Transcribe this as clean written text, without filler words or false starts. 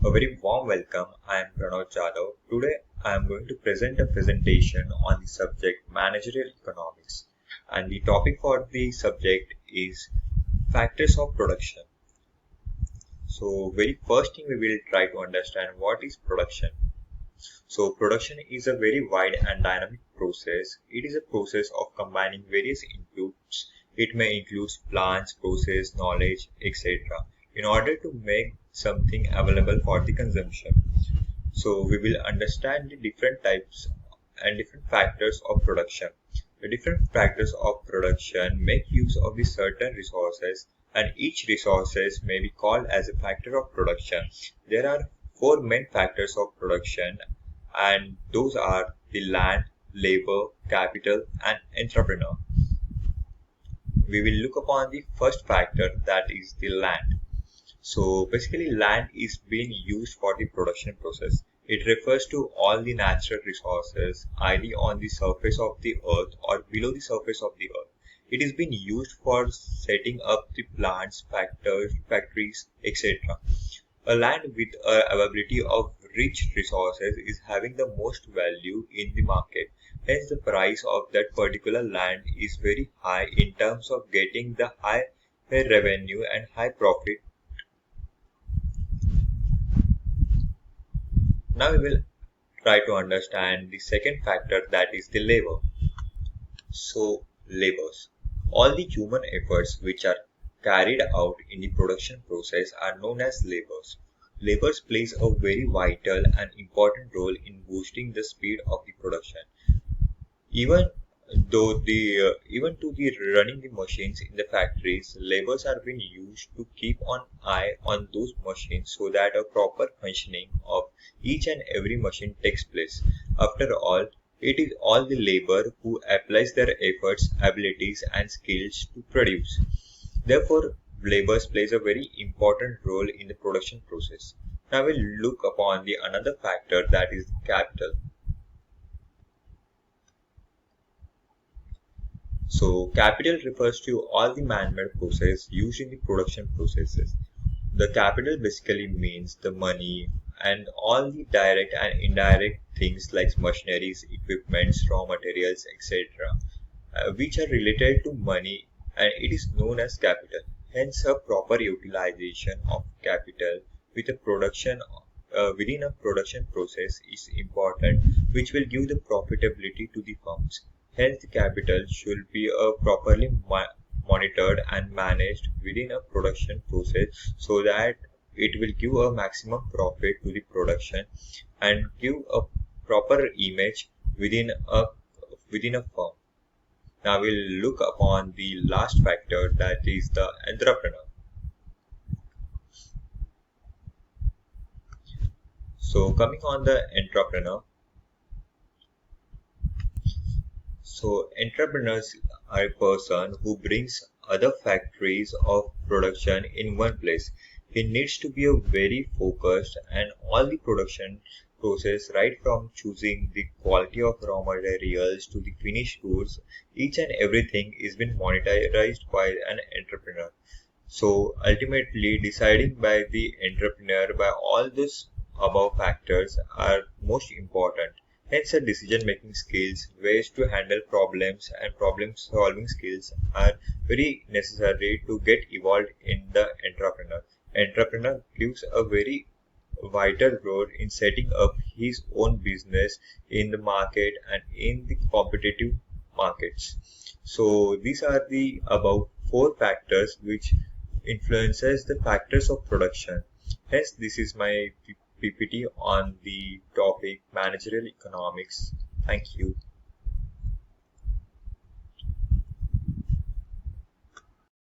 A very warm welcome. I am Pranav Jadhav. Today I am going to present a presentation on the subject Managerial Economics. And the topic for the subject is factors of production. So, very first thing we will try to understand what is production. So, production is a very wide and dynamic process. It is a process of combining various inputs. It may include plants, process, knowledge, etc. in order to make something available for the consumption. So we will understand the different types and different factors of production. The different factors of production make use of the certain resources, and each resources may be called as a factor of production. There are four main factors of production, and those are the land, labor, capital, and entrepreneur. We will look upon the first factor, that is the land. So basically land is being used for the production process. It refers to all the natural resources either on the surface of the earth or below the surface of the earth. It is being used for setting up the plants, factories, etc. A land with availability of rich resources is having the most value in the market. Hence the price of that particular land is very high in terms of getting the high revenue and high profit. Now we will try to understand the second factor, that is the labor. So labors. All the human efforts which are carried out in the production process are known as labors. Labors plays a very vital and important role in boosting the speed of the production. Even even to the running the machines in the factories, labors are being used to keep an eye on those machines so that a proper functioning of each and every machine takes place. After all, it is all the labor who applies their efforts, abilities, and skills to produce. Therefore, labor plays a very important role in the production process. Now we'll look upon the another factor, that is capital. So capital refers to all the man-made process used in the production processes. The capital basically means the money and all the direct and indirect things like machineries, equipments, raw materials, etc., which are related to money, and it is known as capital. Hence, a proper utilization of capital with a production within a production process is important, which will give the profitability to the firms. Hence, the capital should be properly monitored and managed within a production process so that it will give a maximum profit to the production and give a proper image within a firm. Now we'll look upon the last factor, that is the entrepreneur. So coming on the entrepreneur, so entrepreneurs are a person who brings other factories of production in one place. He needs to be a very focused and all the production process, right from choosing the quality of raw materials to the finished goods, each and everything is been monitored by an entrepreneur. So ultimately deciding by the entrepreneur by all these above factors are most important. Hence, the decision making skills, ways to handle problems, and problem solving skills are very necessary to get evolved in the entrepreneur. Entrepreneur gives a very vital role in setting up his own business in the market and in the competitive markets. So these are the above four factors which influences the factors of production. Hence, this is my PPT on the topic managerial economics. Thank you.